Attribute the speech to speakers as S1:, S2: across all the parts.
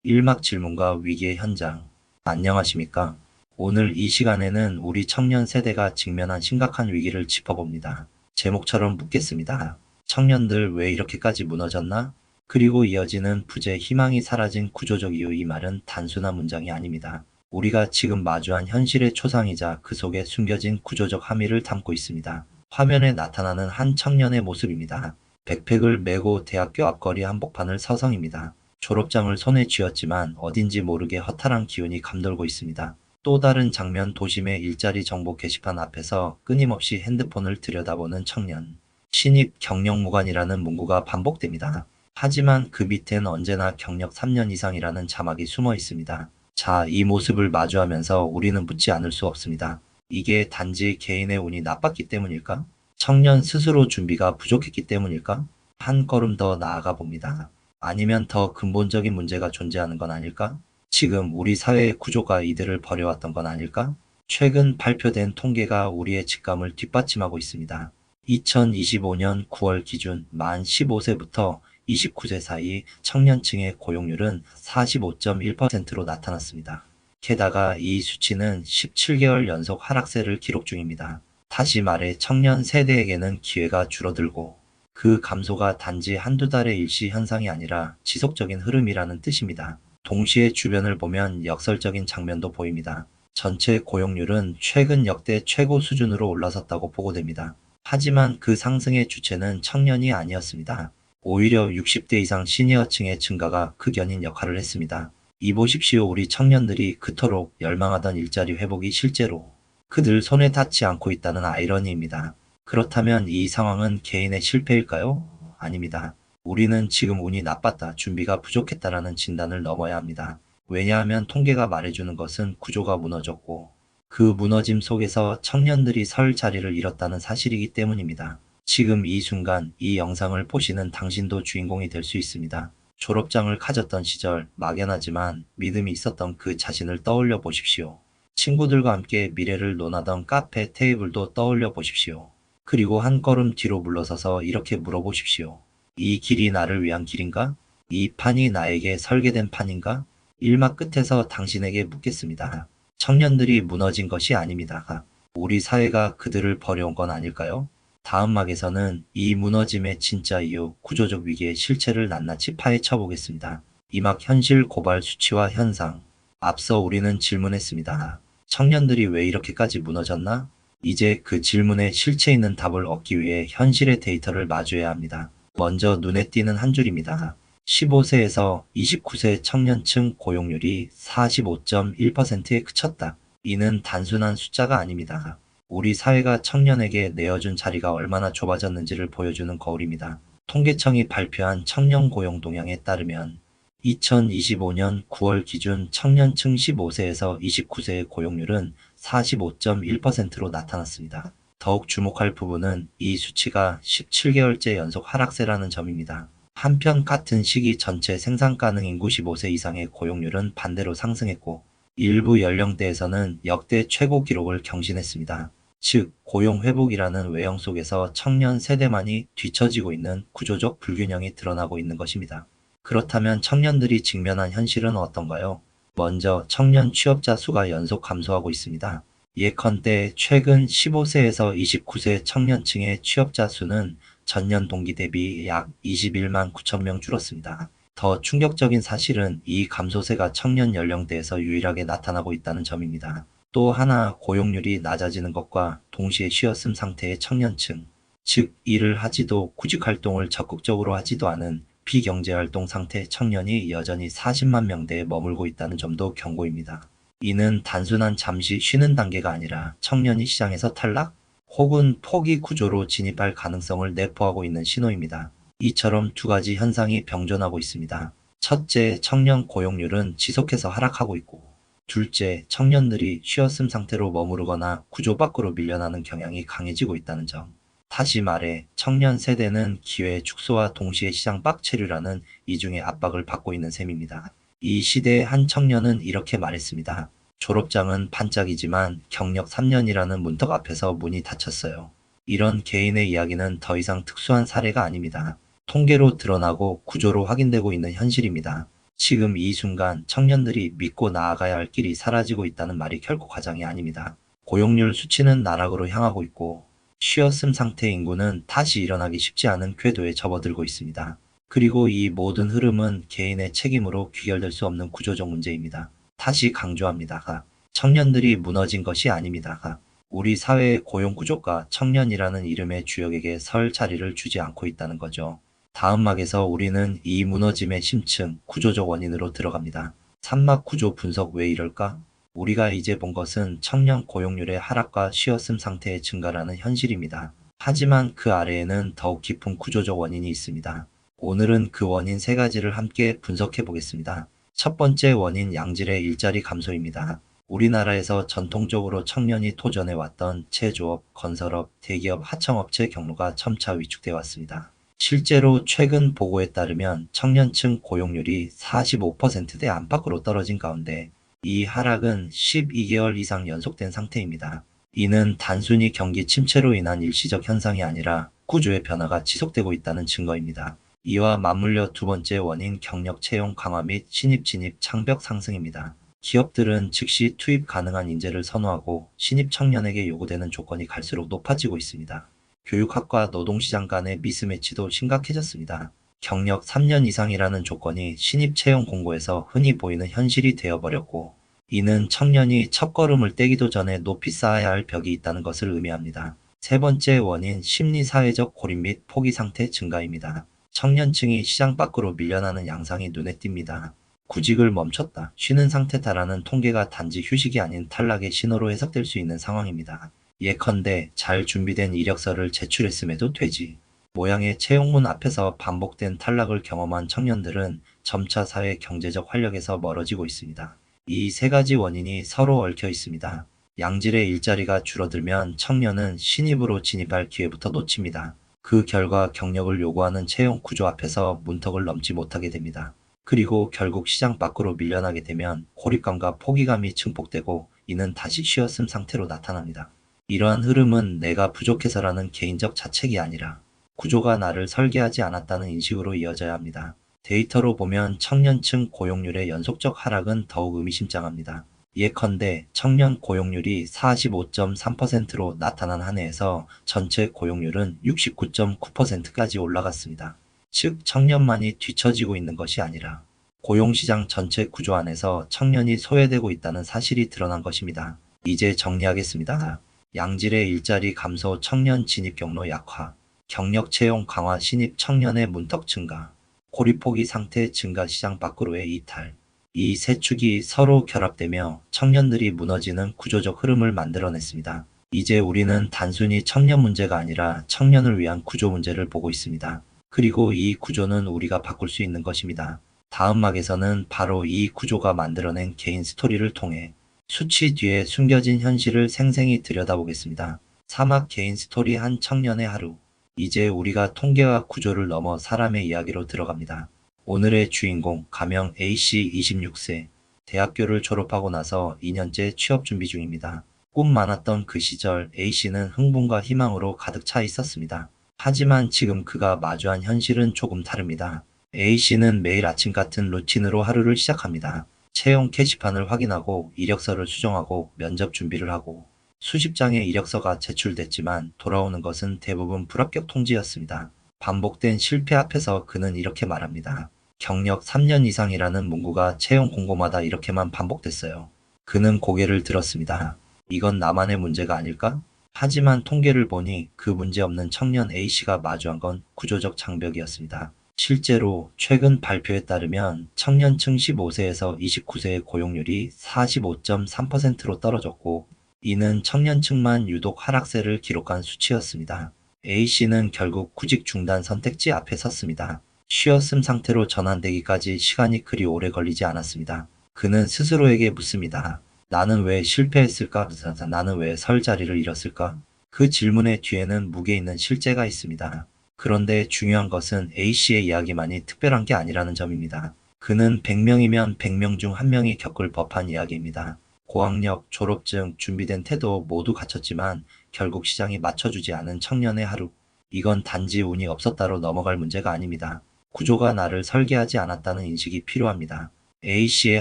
S1: 일막 질문과 위기의 현장. 안녕하십니까? 오늘 이 시간에는 우리 청년 세대가 직면한 심각한 위기를 짚어봅니다. 제목처럼 묻겠습니다. 청년들 왜 이렇게까지 무너졌나? 그리고 이어지는 부재 희망이 사라진 구조적 이유. 이 말은 단순한 문장이 아닙니다. 우리가 지금 마주한 현실의 초상이자 그 속에 숨겨진 구조적 함의를 담고 있습니다. 화면에 나타나는 한 청년의 모습입니다. 백팩을 메고 대학교 앞거리 한복판을 서성입니다. 졸업장을 손에 쥐었지만 어딘지 모르게 허탈한 기운이 감돌고 있습니다. 또 다른 장면. 도심의 일자리 정보 게시판 앞에서 끊임없이 핸드폰을 들여다보는 청년. 신입 경력무관이라는 문구가 반복됩니다. 하지만 그 밑엔 언제나 경력 3년 이상이라는 자막이 숨어 있습니다. 자, 이 모습을 마주하면서 우리는 묻지 않을 수 없습니다. 이게 단지 개인의 운이 나빴기 때문일까? 청년 스스로 준비가 부족했기 때문일까? 한 걸음 더 나아가 봅니다. 아니면 더 근본적인 문제가 존재하는 건 아닐까? 지금 우리 사회의 구조가 이들을 버려왔던 건 아닐까? 최근 발표된 통계가 우리의 직감을 뒷받침하고 있습니다. 2025년 9월 기준 만 15세부터 29세 사이 청년층의 고용률은 45.1%로 나타났습니다. 게다가 이 수치는 17개월 연속 하락세를 기록 중입니다. 다시 말해 청년 세대에게는 기회가 줄어들고 그 감소가 단지 한두 달의 일시 현상이 아니라 지속적인 흐름이라는 뜻입니다. 동시에 주변을 보면 역설적인 장면도 보입니다. 전체 고용률은 최근 역대 최고 수준으로 올라섰다고 보고됩니다. 하지만 그 상승의 주체는 청년이 아니었습니다. 오히려 60대 이상 시니어층의 증가가 극연인 역할을 했습니다. 이보십시오. 우리 청년들이 그토록 열망하던 일자리 회복이 실제로 그들 손에 닿지 않고 있다는 아이러니입니다. 그렇다면 이 상황은 개인의 실패일까요? 아닙니다. 우리는 지금 운이 나빴다, 준비가 부족했다라는 진단을 넘어야 합니다. 왜냐하면 통계가 말해주는 것은 구조가 무너졌고 그 무너짐 속에서 청년들이 설 자리를 잃었다는 사실이기 때문입니다. 지금 이 순간 이 영상을 보시는 당신도 주인공이 될 수 있습니다. 졸업장을 가졌던 시절, 막연하지만 믿음이 있었던 그 자신을 떠올려 보십시오. 친구들과 함께 미래를 논하던 카페 테이블도 떠올려 보십시오. 그리고 한 걸음 뒤로 물러서서 이렇게 물어보십시오. 이 길이 나를 위한 길인가? 이 판이 나에게 설계된 판인가? 일막 끝에서 당신에게 묻겠습니다. 청년들이 무너진 것이 아닙니다. 우리 사회가 그들을 버려온 건 아닐까요? 다음 막에서는 이 무너짐의 진짜 이유, 구조적 위기의 실체를 낱낱이 파헤쳐 보겠습니다. 이 막 현실 고발 수치와 현상. 앞서 우리는 질문했습니다. 청년들이 왜 이렇게까지 무너졌나? 이제 그 질문에 실체 있는 답을 얻기 위해 현실의 데이터를 마주해야 합니다. 먼저 눈에 띄는 한 줄입니다. 15세에서 29세 청년층 고용률이 45.1%에 그쳤다. 이는 단순한 숫자가 아닙니다. 우리 사회가 청년에게 내어준 자리가 얼마나 좁아졌는지를 보여주는 거울입니다. 통계청이 발표한 청년 고용 동향에 따르면 2025년 9월 기준 청년층 15세에서 29세의 고용률은 45.1%로 나타났습니다. 더욱 주목할 부분은 이 수치가 17개월째 연속 하락세라는 점입니다. 한편 같은 시기 전체 생산 가능 인구 15세 이상의 고용률은 반대로 상승했고 일부 연령대에서는 역대 최고 기록을 경신했습니다. 즉, 고용 회복이라는 외형 속에서 청년 세대만이 뒤처지고 있는 구조적 불균형이 드러나고 있는 것입니다. 그렇다면 청년들이 직면한 현실은 어떤가요? 먼저 청년 취업자 수가 연속 감소하고 있습니다. 예컨대 최근 15세에서 29세 청년층의 취업자 수는 전년 동기 대비 약 21만 9천 명 줄었습니다. 더 충격적인 사실은 이 감소세가 청년 연령대에서 유일하게 나타나고 있다는 점입니다. 또 하나, 고용률이 낮아지는 것과 동시에 쉬었음 상태의 청년층, 즉 일을 하지도 구직 활동을 적극적으로 하지도 않은 비경제활동 상태 청년이 여전히 40만 명대에 머물고 있다는 점도 경고입니다. 이는 단순한 잠시 쉬는 단계가 아니라 청년이 시장에서 탈락 혹은 포기 구조로 진입할 가능성을 내포하고 있는 신호입니다. 이처럼 두 가지 현상이 병존하고 있습니다. 첫째, 청년 고용률은 지속해서 하락하고 있고, 둘째, 청년들이 쉬었음 상태로 머무르거나 구조 밖으로 밀려나는 경향이 강해지고 있다는 점. 다시 말해 청년 세대는 기회의 축소와 동시에 시장 밖 체류라는 이중의 압박을 받고 있는 셈입니다. 이 시대의 한 청년은 이렇게 말했습니다. 졸업장은 반짝이지만 경력 3년이라는 문턱 앞에서 문이 닫혔어요. 이런 개인의 이야기는 더 이상 특수한 사례가 아닙니다. 통계로 드러나고 구조로 확인되고 있는 현실입니다. 지금 이 순간 청년들이 믿고 나아가야 할 길이 사라지고 있다는 말이 결코 과장이 아닙니다. 고용률 수치는 나락으로 향하고 있고 쉬었음 상태 인구는 다시 일어나기 쉽지 않은 궤도에 접어들고 있습니다. 그리고 이 모든 흐름은 개인의 책임으로 귀결될 수 없는 구조적 문제입니다. 다시 강조합니다. 청년들이 무너진 것이 아닙니다. 우리 사회의 고용 구조가 청년이라는 이름의 주역에게 설 자리를 주지 않고 있다는 거죠. 다음 막에서 우리는 이 무너짐의 심층, 구조적 원인으로 들어갑니다. 산막 구조 분석 왜 이럴까? 우리가 이제 본 것은 청년 고용률의 하락과 쉬었음 상태의 증가라는 현실입니다. 하지만 그 아래에는 더욱 깊은 구조적 원인이 있습니다. 오늘은 그 원인 세 가지를 함께 분석해 보겠습니다. 첫 번째 원인 양질의 일자리 감소입니다. 우리나라에서 전통적으로 청년이 도전해 왔던 제조업, 건설업, 대기업, 하청업체 경로가 점차 위축되어 왔습니다. 실제로 최근 보고에 따르면 청년층 고용률이 45%대 안팎으로 떨어진 가운데 이 하락은 12개월 이상 연속된 상태입니다. 이는 단순히 경기 침체로 인한 일시적 현상이 아니라 구조의 변화가 지속되고 있다는 증거입니다. 이와 맞물려 두 번째 원인 경력 채용 강화 및 신입 진입 창벽 상승입니다. 기업들은 즉시 투입 가능한 인재를 선호하고 신입 청년에게 요구되는 조건이 갈수록 높아지고 있습니다. 교육학과 노동시장 간의 미스매치도 심각해졌습니다. 경력 3년 이상이라는 조건이 신입 채용 공고에서 흔히 보이는 현실이 되어버렸고, 이는 청년이 첫걸음을 떼기도 전에 높이 쌓아야 할 벽이 있다는 것을 의미합니다. 세 번째 원인 심리사회적 고립 및 포기 상태 증가입니다. 청년층이 시장 밖으로 밀려나는 양상이 눈에 띕니다. 구직을 멈췄다, 쉬는 상태다라는 통계가 단지 휴식이 아닌 탈락의 신호로 해석될 수 있는 상황입니다. 예컨대 잘 준비된 이력서를 제출했음에도 돼지 모양의 채용문 앞에서 반복된 탈락을 경험한 청년들은 점차 사회 경제적 활력에서 멀어지고 있습니다. 이 세 가지 원인이 서로 얽혀 있습니다. 양질의 일자리가 줄어들면 청년은 신입으로 진입할 기회부터 놓칩니다. 그 결과 경력을 요구하는 채용 구조 앞에서 문턱을 넘지 못하게 됩니다. 그리고 결국 시장 밖으로 밀려나게 되면 고립감과 포기감이 증폭되고 이는 다시 쉬었음 상태로 나타납니다. 이러한 흐름은 내가 부족해서라는 개인적 자책이 아니라 구조가 나를 설계하지 않았다는 인식으로 이어져야 합니다. 데이터로 보면 청년층 고용률의 연속적 하락은 더욱 의미심장합니다. 예컨대 청년 고용률이 45.3%로 나타난 한 해에서 전체 고용률은 69.9%까지 올라갔습니다. 즉 청년만이 뒤처지고 있는 것이 아니라 고용시장 전체 구조 안에서 청년이 소외되고 있다는 사실이 드러난 것입니다. 이제 정리하겠습니다. 양질의 일자리 감소, 청년 진입 경로 약화, 경력 채용 강화, 신입 청년의 문턱 증가, 고립 포기 상태 증가, 시장 밖으로의 이탈. 이 세 축이 서로 결합되며 청년들이 무너지는 구조적 흐름을 만들어냈습니다. 이제 우리는 단순히 청년 문제가 아니라 청년을 위한 구조 문제를 보고 있습니다. 그리고 이 구조는 우리가 바꿀 수 있는 것입니다. 다음 막에서는 바로 이 구조가 만들어낸 개인 스토리를 통해 수치 뒤에 숨겨진 현실을 생생히 들여다보겠습니다. 사막 개인 스토리 한 청년의 하루. 이제 우리가 통계와 구조를 넘어 사람의 이야기로 들어갑니다. 오늘의 주인공 가명 A씨 26세. 대학교를 졸업하고 나서 2년째 취업 준비 중입니다. 꿈 많았던 그 시절 A씨는 흥분과 희망으로 가득 차 있었습니다. 하지만 지금 그가 마주한 현실은 조금 다릅니다. A씨는 매일 아침 같은 루틴으로 하루를 시작합니다. 채용 게시판을 확인하고 이력서를 수정하고 면접 준비를 하고 수십 장의 이력서가 제출됐지만 돌아오는 것은 대부분 불합격 통지였습니다. 반복된 실패 앞에서 그는 이렇게 말합니다. 경력 3년 이상이라는 문구가 채용 공고마다 이렇게만 반복됐어요. 그는 고개를 들었습니다. 이건 나만의 문제가 아닐까? 하지만 통계를 보니 그 문제 없는 청년 A씨가 마주한 건 구조적 장벽이었습니다. 실제로 최근 발표에 따르면 청년층 15세에서 29세의 고용률이 45.3%로 떨어졌고 이는 청년층만 유독 하락세를 기록한 수치였습니다. A씨는 결국 구직 중단 선택지 앞에 섰습니다. 쉬었음 상태로 전환되기까지 시간이 그리 오래 걸리지 않았습니다. 그는 스스로에게 묻습니다. 나는 왜 실패했을까? 나는 왜 설 자리를 잃었을까? 그 질문의 뒤에는 무게 있는 실제가 있습니다. 그런데 중요한 것은 A씨의 이야기만이 특별한 게 아니라는 점입니다. 그는 100명이면 100명 중 1명이 겪을 법한 이야기입니다. 고학력, 졸업증, 준비된 태도 모두 갖췄지만 결국 시장이 맞춰주지 않은 청년의 하루. 이건 단지 운이 없었다로 넘어갈 문제가 아닙니다. 구조가 나를 설계하지 않았다는 인식이 필요합니다. A씨의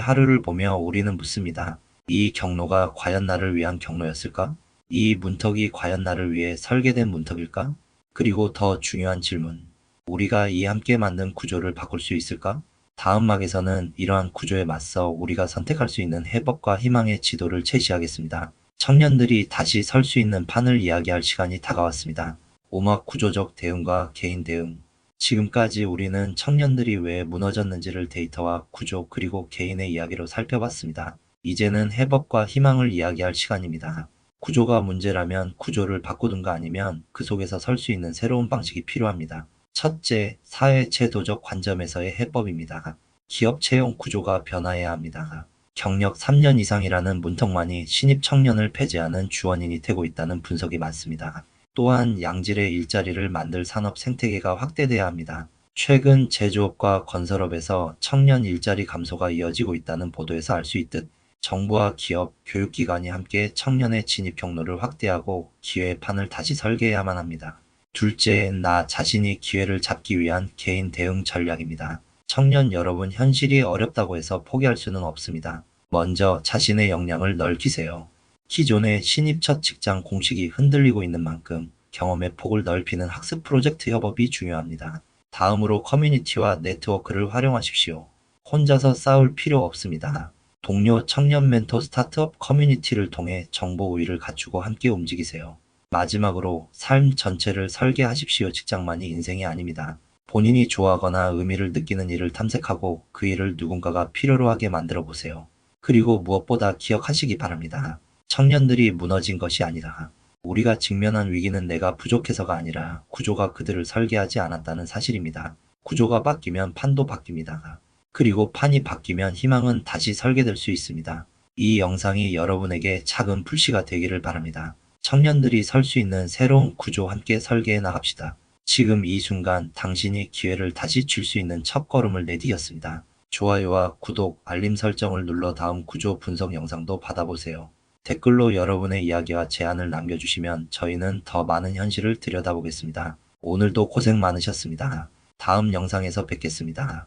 S1: 하루를 보며 우리는 묻습니다. 이 경로가 과연 나를 위한 경로였을까? 이 문턱이 과연 나를 위해 설계된 문턱일까? 그리고 더 중요한 질문. 우리가 이 함께 만든 구조를 바꿀 수 있을까? 다음 막에서는 이러한 구조에 맞서 우리가 선택할 수 있는 해법과 희망의 지도를 제시하겠습니다. 청년들이 다시 설 수 있는 판을 이야기할 시간이 다가왔습니다. 오막 구조적 대응과 개인 대응. 지금까지 우리는 청년들이 왜 무너졌는지를 데이터와 구조 그리고 개인의 이야기로 살펴봤습니다. 이제는 해법과 희망을 이야기할 시간입니다. 구조가 문제라면 구조를 바꾸든가 아니면 그 속에서 설 수 있는 새로운 방식이 필요합니다. 첫째, 사회 제도적 관점에서의 해법입니다. 기업 채용 구조가 변화해야 합니다. 경력 3년 이상이라는 문턱만이 신입 청년을 배제하는 주원인이 되고 있다는 분석이 많습니다. 또한 양질의 일자리를 만들 산업 생태계가 확대돼야 합니다. 최근 제조업과 건설업에서 청년 일자리 감소가 이어지고 있다는 보도에서 알 수 있듯 정부와 기업, 교육기관이 함께 청년의 진입 경로를 확대하고 기회의 판을 다시 설계해야만 합니다. 둘째, 나 자신이 기회를 잡기 위한 개인 대응 전략입니다. 청년 여러분, 현실이 어렵다고 해서 포기할 수는 없습니다. 먼저 자신의 역량을 넓히세요. 기존의 신입 첫 직장 공식이 흔들리고 있는 만큼 경험의 폭을 넓히는 학습 프로젝트 협업이 중요합니다. 다음으로 커뮤니티와 네트워크를 활용하십시오. 혼자서 싸울 필요 없습니다. 동료, 청년 멘토, 스타트업 커뮤니티를 통해 정보 우위를 갖추고 함께 움직이세요. 마지막으로 삶 전체를 설계하십시오. 직장만이 인생이 아닙니다. 본인이 좋아하거나 의미를 느끼는 일을 탐색하고 그 일을 누군가가 필요로 하게 만들어 보세요. 그리고 무엇보다 기억하시기 바랍니다. 청년들이 무너진 것이 아니라 우리가 직면한 위기는 내가 부족해서가 아니라 구조가 그들을 설계하지 않았다는 사실입니다. 구조가 바뀌면 판도 바뀝니다. 그리고 판이 바뀌면 희망은 다시 설계될 수 있습니다. 이 영상이 여러분에게 작은 불씨가 되기를 바랍니다. 청년들이 설 수 있는 새로운 구조 함께 설계해 나갑시다. 지금 이 순간 당신이 기회를 다시 줄 수 있는 첫걸음을 내디뎠습니다. 좋아요와 구독, 알림 설정을 눌러 다음 구조 분석 영상도 받아보세요. 댓글로 여러분의 이야기와 제안을 남겨주시면 저희는 더 많은 현실을 들여다보겠습니다. 오늘도 고생 많으셨습니다. 다음 영상에서 뵙겠습니다.